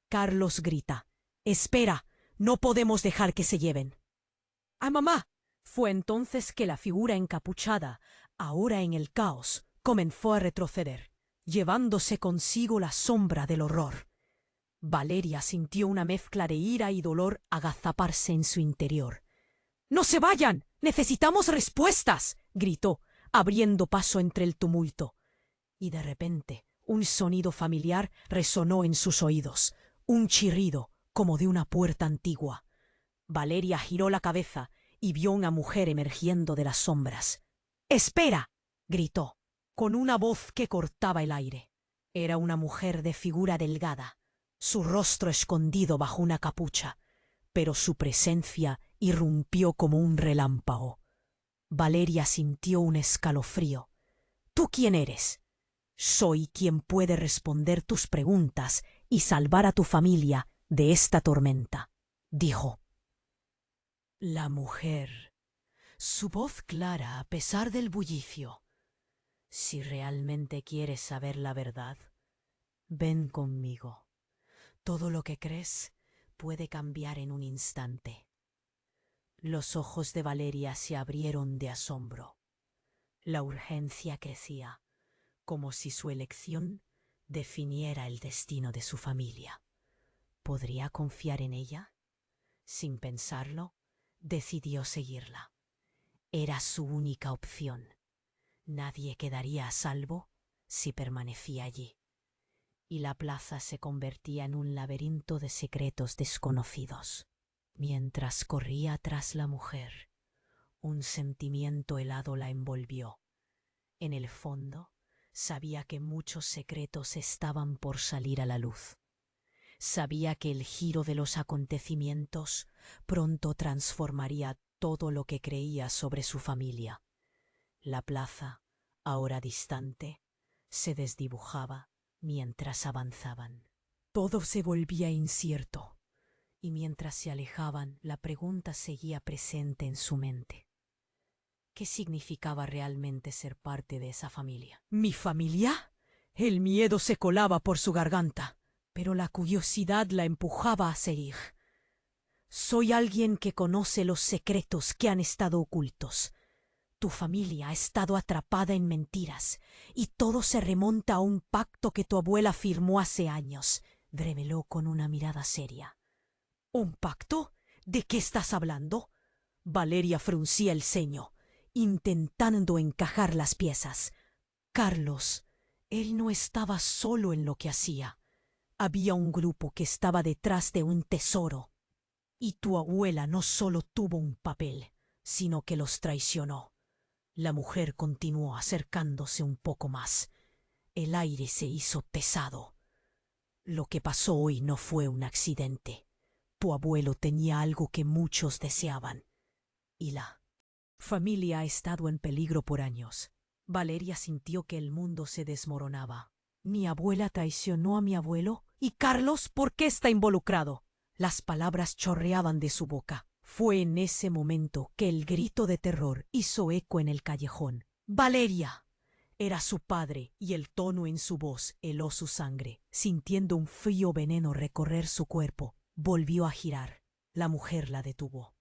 Carlos grita: «¡Espera! No podemos dejar que se lleven». «¡Ah, mamá!». Fue entonces que la figura encapuchada, ahora en el caos, comenzó a retroceder, llevándose consigo la sombra del horror. Valeria sintió una mezcla de ira y dolor agazaparse en su interior. «¡No se vayan! ¡Necesitamos respuestas!», gritó, abriendo paso entre el tumulto. Y de repente, un sonido familiar resonó en sus oídos, un chirrido como de una puerta antigua. Valeria giró la cabeza y vio una mujer emergiendo de las sombras. «¡Espera!», gritó, con una voz que cortaba el aire. Era una mujer de figura delgada, su rostro escondido bajo una capucha, pero su presencia irrumpió como un relámpago. Valeria sintió un escalofrío. «¿Tú quién eres?». «Soy quien puede responder tus preguntas y salvar a tu familia de esta tormenta», dijo. La mujer, su voz clara a pesar del bullicio. «Si realmente quieres saber la verdad, ven conmigo. Todo lo que crees puede cambiar en un instante». Los ojos de Valeria se abrieron de asombro. La urgencia crecía, como si su elección definiera el destino de su familia. ¿Podría confiar en ella? Sin pensarlo, decidió seguirla. Era su única opción. Nadie quedaría a salvo si permanecía allí. Y la plaza se convertía en un laberinto de secretos desconocidos. Mientras corría tras la mujer, un sentimiento helado la envolvió. En el fondo, sabía que muchos secretos estaban por salir a la luz. Sabía que el giro de los acontecimientos pronto transformaría todo lo que creía sobre su familia. La plaza, ahora distante, se desdibujaba mientras avanzaban. Todo se volvía incierto, y mientras se alejaban, la pregunta seguía presente en su mente. ¿Qué significaba realmente ser parte de esa familia? ¿Mi familia? El miedo se colaba por su garganta, pero la curiosidad la empujaba a seguir. Soy alguien que conoce los secretos que han estado ocultos. Tu familia ha estado atrapada en mentiras, y todo se remonta a un pacto que tu abuela firmó hace años, reveló con una mirada seria. ¿Un pacto? ¿De qué estás hablando? Valeria fruncía el ceño, intentando encajar las piezas. Carlos, él no estaba solo en lo que hacía. Había un grupo que estaba detrás de un tesoro. Y tu abuela no solo tuvo un papel, sino que los traicionó. La mujer continuó acercándose un poco más. El aire se hizo pesado. Lo que pasó hoy no fue un accidente. Tu abuelo tenía algo que muchos deseaban. Y la familia ha estado en peligro por años. Valeria sintió que el mundo se desmoronaba. ¿Mi abuela traicionó a mi abuelo? ¿Y Carlos por qué está involucrado? Las palabras chorreaban de su boca. Fue en ese momento que el grito de terror hizo eco en el callejón. ¡Valeria! Era su padre, y el tono en su voz heló su sangre. Sintiendo un frío veneno recorrer su cuerpo, volvió a girar. La mujer la detuvo.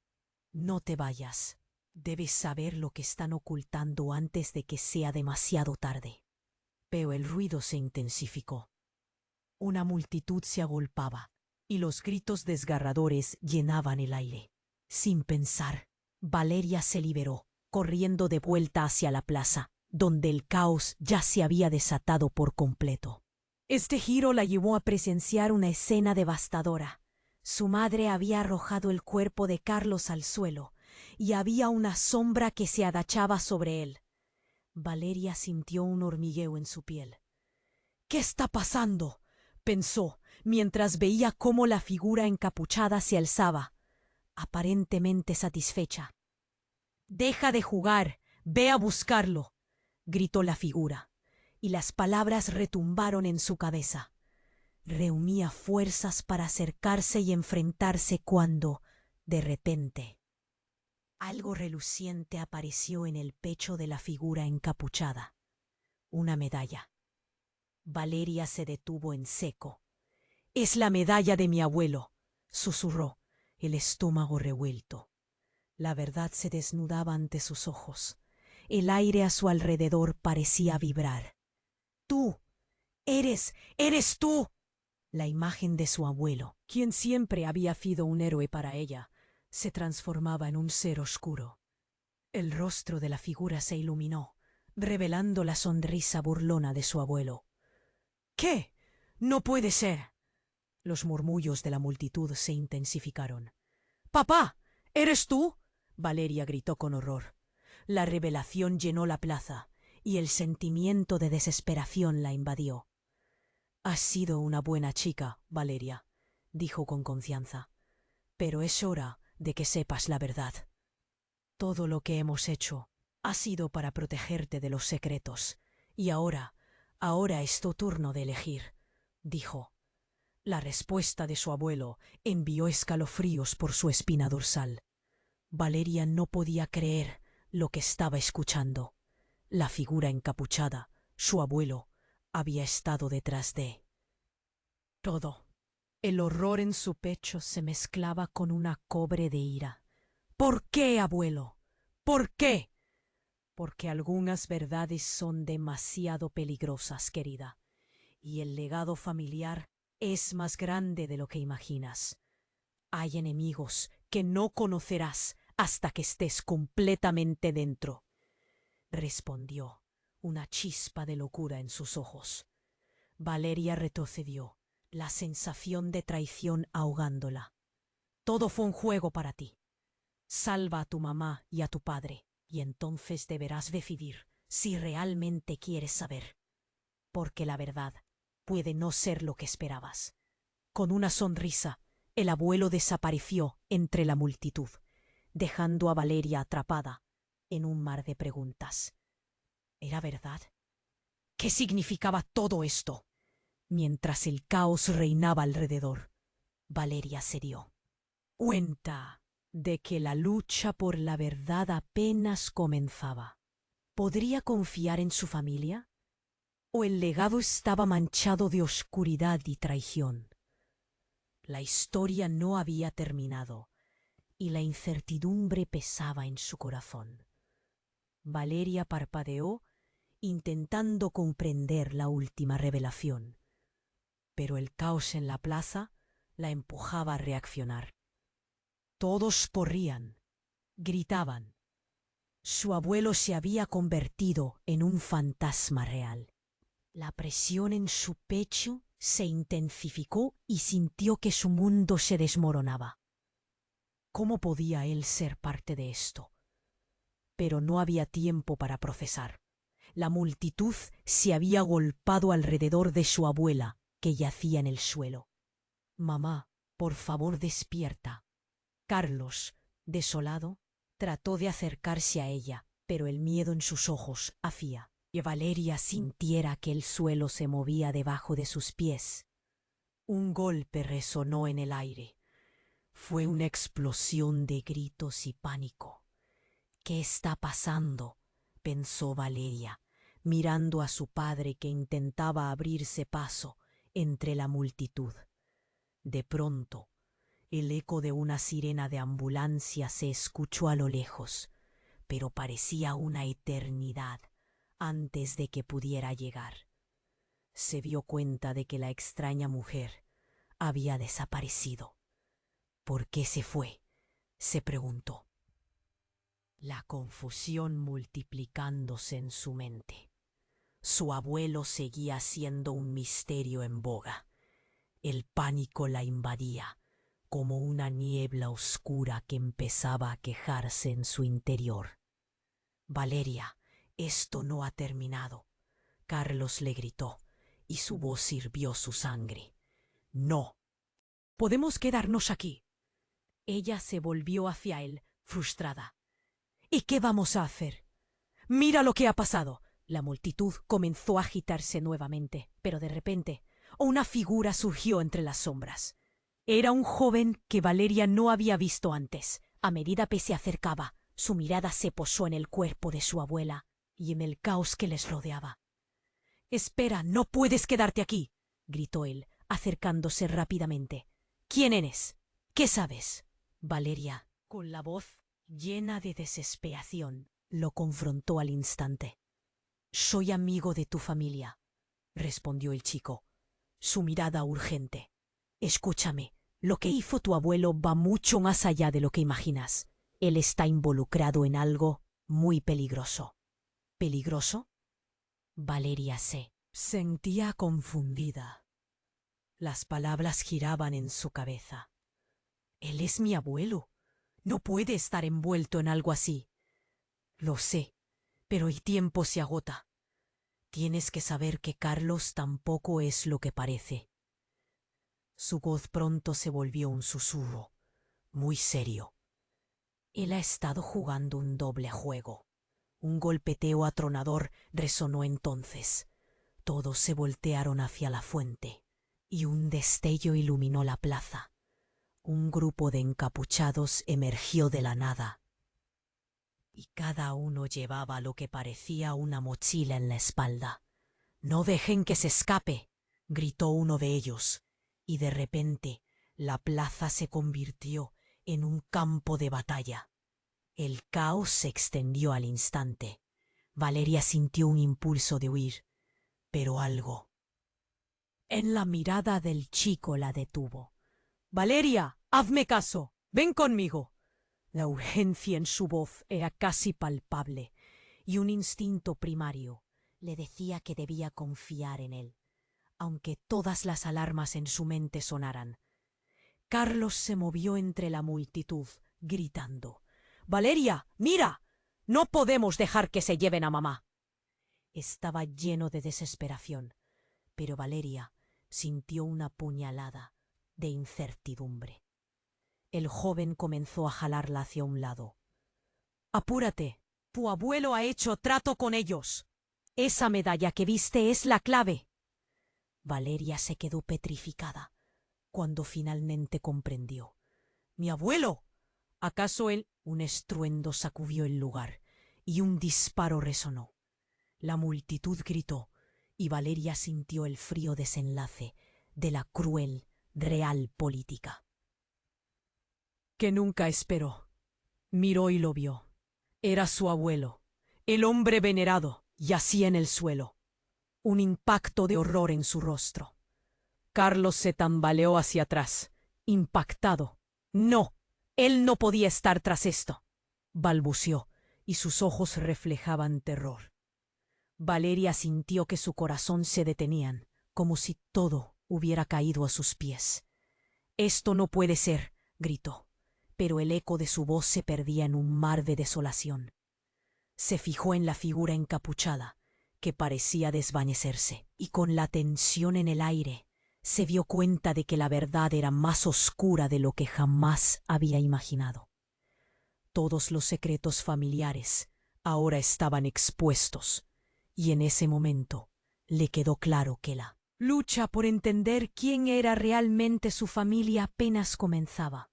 No te vayas. Debes saber lo que están ocultando antes de que sea demasiado tarde. Pero el ruido se intensificó. Una multitud se agolpaba, y los gritos desgarradores llenaban el aire. Sin pensar, Valeria se liberó, corriendo de vuelta hacia la plaza, donde el caos ya se había desatado por completo. Este giro la llevó a presenciar una escena devastadora. Su madre había arrojado el cuerpo de Carlos al suelo, y había una sombra que se agachaba sobre él. Valeria sintió un hormigueo en su piel. «¿Qué está pasando?», pensó, mientras veía cómo la figura encapuchada se alzaba, aparentemente satisfecha. «Deja de jugar, ve a buscarlo», gritó la figura, y las palabras retumbaron en su cabeza. Reunía fuerzas para acercarse y enfrentarse cuando, de repente, algo reluciente apareció en el pecho de la figura encapuchada. Una medalla. Valeria se detuvo en seco. «Es la medalla de mi abuelo», susurró, el estómago revuelto. La verdad se desnudaba ante sus ojos. El aire a su alrededor parecía vibrar. «¡Tú! ¡Eres tú!». La imagen de su abuelo, quien siempre había sido un héroe para ella, se transformaba en un ser oscuro. El rostro de la figura se iluminó, revelando la sonrisa burlona de su abuelo. «¿Qué? No puede ser». Los murmullos de la multitud se intensificaron. «¡Papá! ¿Eres tú?», Valeria gritó con horror. La revelación llenó la plaza, y el sentimiento de desesperación la invadió. «Has sido una buena chica, Valeria», dijo con confianza. «Pero es hora de que sepas la verdad. Todo lo que hemos hecho ha sido para protegerte de los secretos, y ahora es tu turno de elegir», dijo. La respuesta de su abuelo envió escalofríos por su espina dorsal. Valeria no podía creer lo que estaba escuchando. La figura encapuchada, su abuelo, había estado detrás de todo. El horror en su pecho se mezclaba con una cobre de ira. «¿Por qué, abuelo? ¿Por qué?». «Porque algunas verdades son demasiado peligrosas, querida, y el legado familiar es más grande de lo que imaginas. Hay enemigos que no conocerás hasta que estés completamente dentro», respondió, una chispa de locura en sus ojos. Valeria retrocedió, la sensación de traición ahogándola. «Todo fue un juego para ti. Salva a tu mamá y a tu padre, y entonces deberás decidir si realmente quieres saber. Porque la verdad puede no ser lo que esperabas». Con una sonrisa, el abuelo desapareció entre la multitud, dejando a Valeria atrapada en un mar de preguntas. ¿Era verdad? ¿Qué significaba todo esto? Mientras el caos reinaba alrededor, Valeria se dio cuenta de que la lucha por la verdad apenas comenzaba. ¿Podría confiar en su familia? o el legado estaba manchado de oscuridad y traición. La historia no había terminado, y la incertidumbre pesaba en su corazón. Valeria parpadeó, intentando comprender la última revelación, pero el caos en la plaza la empujaba a reaccionar. Todos corrían, gritaban. Su abuelo se había convertido en un fantasma real. La presión en su pecho se intensificó y sintió que su mundo se desmoronaba. ¿Cómo podía él ser parte de esto? Pero no había tiempo para procesar. La multitud se había agolpado alrededor de su abuela, que yacía en el suelo. «Mamá, por favor, despierta». Carlos, desolado, trató de acercarse a ella, pero el miedo en sus ojos hacía que Valeria sintiera que el suelo se movía debajo de sus pies. Un golpe resonó en el aire. Fue una explosión de gritos y pánico. «¿Qué está pasando?», pensó Valeria, mirando a su padre que intentaba abrirse paso entre la multitud. De pronto, el eco de una sirena de ambulancia se escuchó a lo lejos, pero parecía una eternidad antes de que pudiera llegar. Se dio cuenta de que la extraña mujer había desaparecido. «¿Por qué se fue?», se preguntó, la confusión multiplicándose en su mente. Su abuelo seguía siendo un misterio en boga. El pánico la invadía, como una niebla oscura que empezaba a quejarse en su interior. «Valeria, esto no ha terminado», Carlos le gritó, y su voz hirvió su sangre. «No. Podemos quedarnos aquí». Ella se volvió hacia él, frustrada. «¿Y qué vamos a hacer? Mira lo que ha pasado». La multitud comenzó a agitarse nuevamente, pero de repente una figura surgió entre las sombras. Era un joven que Valeria no había visto antes. A medida que se acercaba, su mirada se posó en el cuerpo de su abuela y en el caos que les rodeaba. «Espera, no puedes quedarte aquí», gritó él, acercándose rápidamente. «¿Quién eres? ¿Qué sabes?». Valeria, con la voz llena de desesperación, lo confrontó al instante. «Soy amigo de tu familia», respondió el chico, su mirada urgente. «Escúchame, lo que hizo tu abuelo va mucho más allá de lo que imaginas. Él está involucrado en algo muy peligroso». «¿Peligroso?». Valeria se sentía confundida. Las palabras giraban en su cabeza. «Él es mi abuelo. No puede estar envuelto en algo así». «Lo sé, pero el tiempo se agota. Tienes que saber que Carlos tampoco es lo que parece». Su voz pronto se volvió un susurro, muy serio. «Él ha estado jugando un doble juego». Un golpeteo atronador resonó entonces. Todos se voltearon hacia la fuente, y un destello iluminó la plaza. Un grupo de encapuchados emergió de la nada, y cada uno llevaba lo que parecía una mochila en la espalda. «No dejen que se escape», gritó uno de ellos, y de repente la plaza se convirtió en un campo de batalla. El caos se extendió al instante. Valeria sintió un impulso de huir, pero algo en la mirada del chico la detuvo. «Valeria, hazme caso. Ven conmigo». La urgencia en su voz era casi palpable, y un instinto primario le decía que debía confiar en él, aunque todas las alarmas en su mente sonaran. Carlos se movió entre la multitud, gritando: «Valeria, mira. No podemos dejar que se lleven a mamá». Estaba lleno de desesperación, pero Valeria sintió una puñalada de incertidumbre. El joven comenzó a jalarla hacia un lado. «Apúrate. Tu abuelo ha hecho trato con ellos. Esa medalla que viste es la clave». Valeria se quedó petrificada cuando finalmente comprendió. «¿Mi abuelo? ¿Acaso él?» Un estruendo sacudió el lugar y un disparo resonó. La multitud gritó, y Valeria sintió el frío desenlace de la cruel real política. Que nunca esperó. Miró y lo vio. Era su abuelo, el hombre venerado, yacía en el suelo. Un impacto de horror en su rostro. Carlos se tambaleó hacia atrás, impactado. No, él no podía estar tras esto, balbuceó, y sus ojos reflejaban terror. Valeria sintió que su corazón se detenían, como si todo hubiera caído a sus pies. «Esto no puede ser», gritó, pero el eco de su voz se perdía en un mar de desolación. Se fijó en la figura encapuchada, que parecía desvanecerse, y con la tensión en el aire, se dio cuenta de que la verdad era más oscura de lo que jamás había imaginado. Todos los secretos familiares ahora estaban expuestos, y en ese momento le quedó claro que la lucha por entender quién era realmente su familia apenas comenzaba.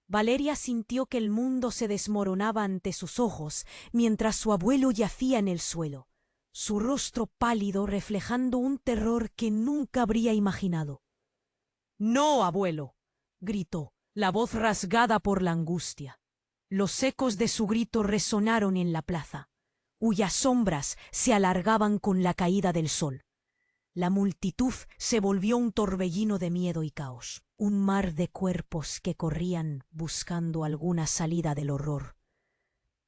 Valeria sintió que el mundo se desmoronaba ante sus ojos mientras su abuelo yacía en el suelo, su rostro pálido reflejando un terror que nunca habría imaginado. «¡No, abuelo!», gritó, la voz rasgada por la angustia. Los ecos de su grito resonaron en la plaza, cuyas sombras se alargaban con la caída del sol. La multitud se volvió un torbellino de miedo y caos, un mar de cuerpos que corrían buscando alguna salida del horror.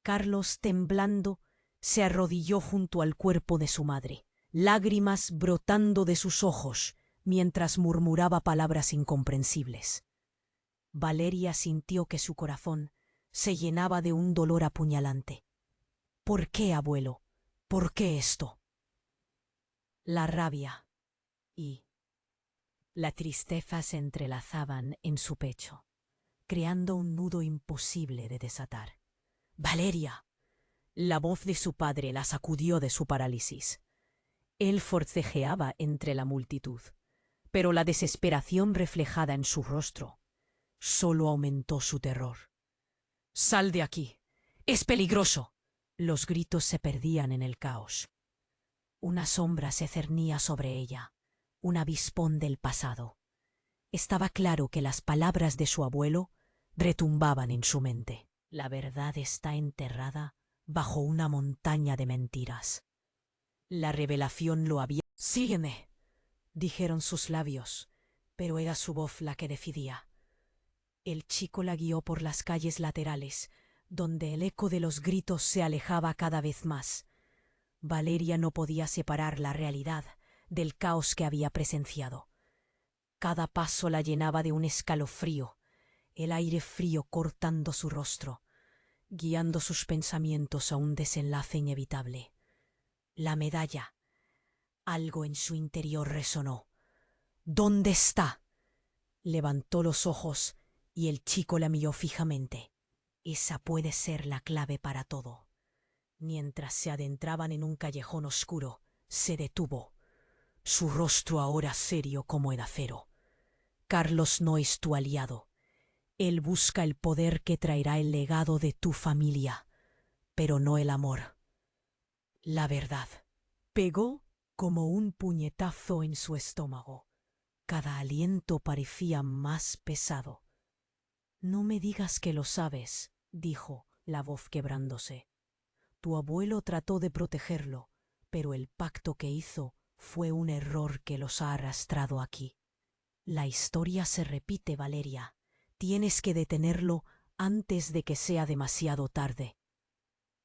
Carlos, temblando, se arrodilló junto al cuerpo de su madre, lágrimas brotando de sus ojos mientras murmuraba palabras incomprensibles. Valeria sintió que su corazón se llenaba de un dolor apuñalante. «¿Por qué, abuelo? ¿Por qué esto?». La rabia y la tristeza se entrelazaban en su pecho, creando un nudo imposible de desatar. «¡Valeria!». La voz de su padre la sacudió de su parálisis. Él forcejeaba entre la multitud, pero la desesperación reflejada en su rostro solo aumentó su terror. «¡Sal de aquí! ¡Es peligroso!». Los gritos se perdían en el caos. Una sombra se cernía sobre ella, un avispón del pasado. Estaba claro que las palabras de su abuelo retumbaban en su mente. La verdad está enterrada bajo una montaña de mentiras. La revelación lo había... «Sígueme», dijeron sus labios, pero era su voz la que decidía. El chico la guió por las calles laterales, donde el eco de los gritos se alejaba cada vez más. Valeria no podía separar la realidad del caos que había presenciado. Cada paso la llenaba de un escalofrío, el aire frío cortando su rostro, guiando sus pensamientos a un desenlace inevitable. La medalla. Algo en su interior resonó. «¿Dónde está?». Levantó los ojos y el chico la miró fijamente. Esa puede ser la clave para todo. Mientras se adentraban en un callejón oscuro, se detuvo, su rostro ahora serio como el acero. «Carlos no es tu aliado. Él busca el poder que traerá el legado de tu familia, pero no el amor. La verdad». Pegó como un puñetazo en su estómago. Cada aliento parecía más pesado. «No me digas que lo sabes», dijo, la voz quebrándose. «Tu abuelo trató de protegerlo, pero el pacto que hizo fue un error que los ha arrastrado aquí. La historia se repite, Valeria. Tienes que detenerlo antes de que sea demasiado tarde».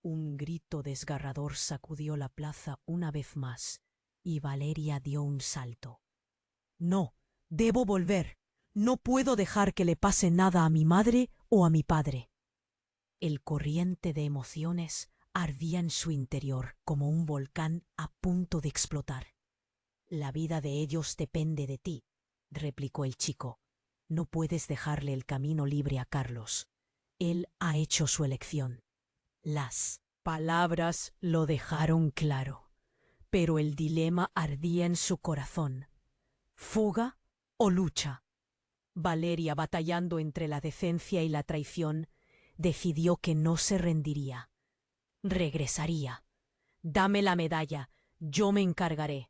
Un grito desgarrador sacudió la plaza una vez más, y Valeria dio un salto. «No, debo volver. No puedo dejar que le pase nada a mi madre o a mi padre». El corriente de emociones ardía en su interior como un volcán a punto de explotar. «La vida de ellos depende de ti», replicó el chico. «No puedes dejarle el camino libre a Carlos. Él ha hecho su elección». Las palabras lo dejaron claro, pero el dilema ardía en su corazón. ¿Fuga o lucha? Valeria, batallando entre la decencia y la traición, decidió que no se rendiría. Regresaría. «Dame la medalla, yo me encargaré».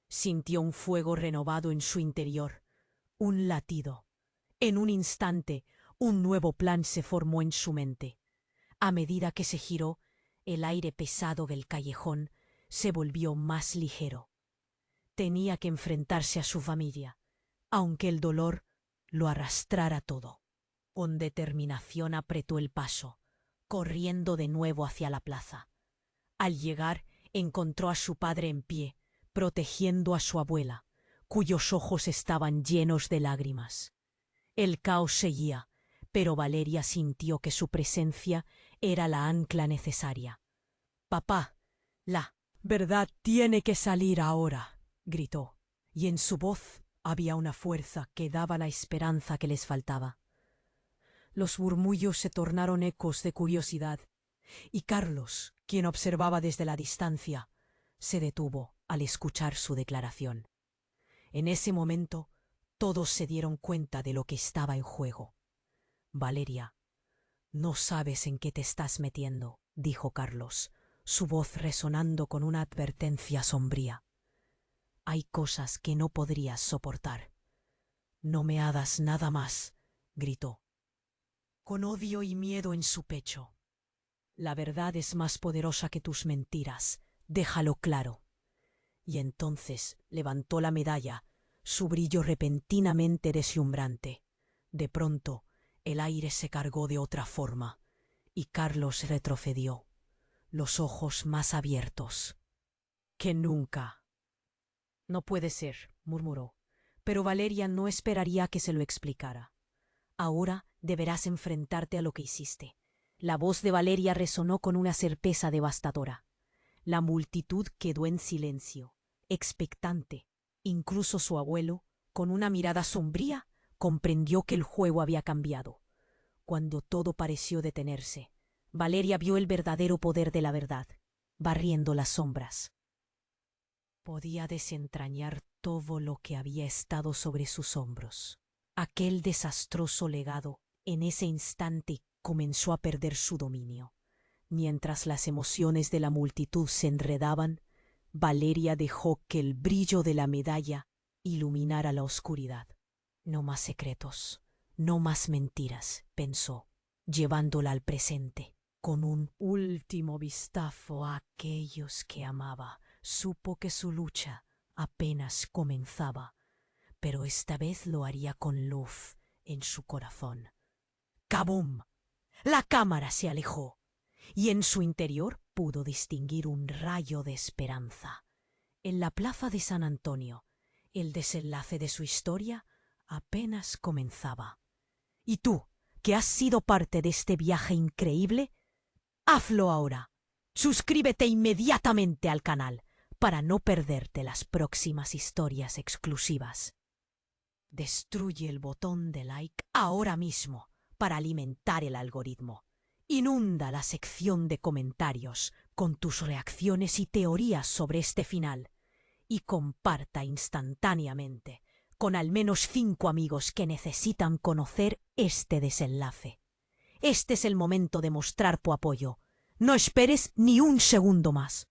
Sintió un fuego renovado en su interior, un latido. En un instante, un nuevo plan se formó en su mente. A medida que se giró, el aire pesado del callejón se volvió más ligero. Tenía que enfrentarse a su familia, aunque el dolor lo arrastrara todo. Con determinación apretó el paso, corriendo de nuevo hacia la plaza. Al llegar, encontró a su padre en pie, protegiendo a su abuela, cuyos ojos estaban llenos de lágrimas. El caos seguía, pero Valeria sintió que su presencia era la ancla necesaria. «Papá, la verdad tiene que salir ahora», gritó, y en su voz había una fuerza que daba la esperanza que les faltaba. Los murmullos se tornaron ecos de curiosidad, y Carlos, quien observaba desde la distancia, se detuvo al escuchar su declaración. En ese momento, todos se dieron cuenta de lo que estaba en juego. «Valeria, no sabes en qué te estás metiendo», dijo Carlos, su voz resonando con una advertencia sombría. «Hay cosas que no podrías soportar». «No me hagas nada más», gritó, con odio y miedo en su pecho. «La verdad es más poderosa que tus mentiras, déjalo claro». Y entonces levantó la medalla, su brillo repentinamente deslumbrante. De pronto, el aire se cargó de otra forma, y Carlos retrocedió, los ojos más abiertos que nunca. «No puede ser», murmuró, pero Valeria no esperaría que se lo explicara. «Ahora deberás enfrentarte a lo que hiciste». La voz de Valeria resonó con una certeza devastadora. La multitud quedó en silencio, expectante. Incluso su abuelo, con una mirada sombría, comprendió que el juego había cambiado. Cuando todo pareció detenerse, Valeria vio el verdadero poder de la verdad, barriendo las sombras. Podía desentrañar todo lo que había estado sobre sus hombros. Aquel desastroso legado, en ese instante, comenzó a perder su dominio. Mientras las emociones de la multitud se enredaban, Valeria dejó que el brillo de la medalla iluminara la oscuridad. «No más secretos, no más mentiras», pensó, llevándola al presente. Con un último vistazo a aquellos que amaba, supo que su lucha apenas comenzaba, pero esta vez lo haría con luz en su corazón. ¡Kabum! La cámara se alejó, y en su interior pudo distinguir un rayo de esperanza. En la plaza de San Antonio, el desenlace de su historia apenas comenzaba. ¿Y tú, que has sido parte de este viaje increíble? ¡Hazlo ahora! Suscríbete inmediatamente al canal para no perderte las próximas historias exclusivas. Destruye el botón de like ahora mismo para alimentar el algoritmo. Inunda la sección de comentarios con tus reacciones y teorías sobre este final y comparta instantáneamente con al menos 5 amigos que necesitan conocer este desenlace. Este es el momento de mostrar tu apoyo. No esperes ni un segundo más.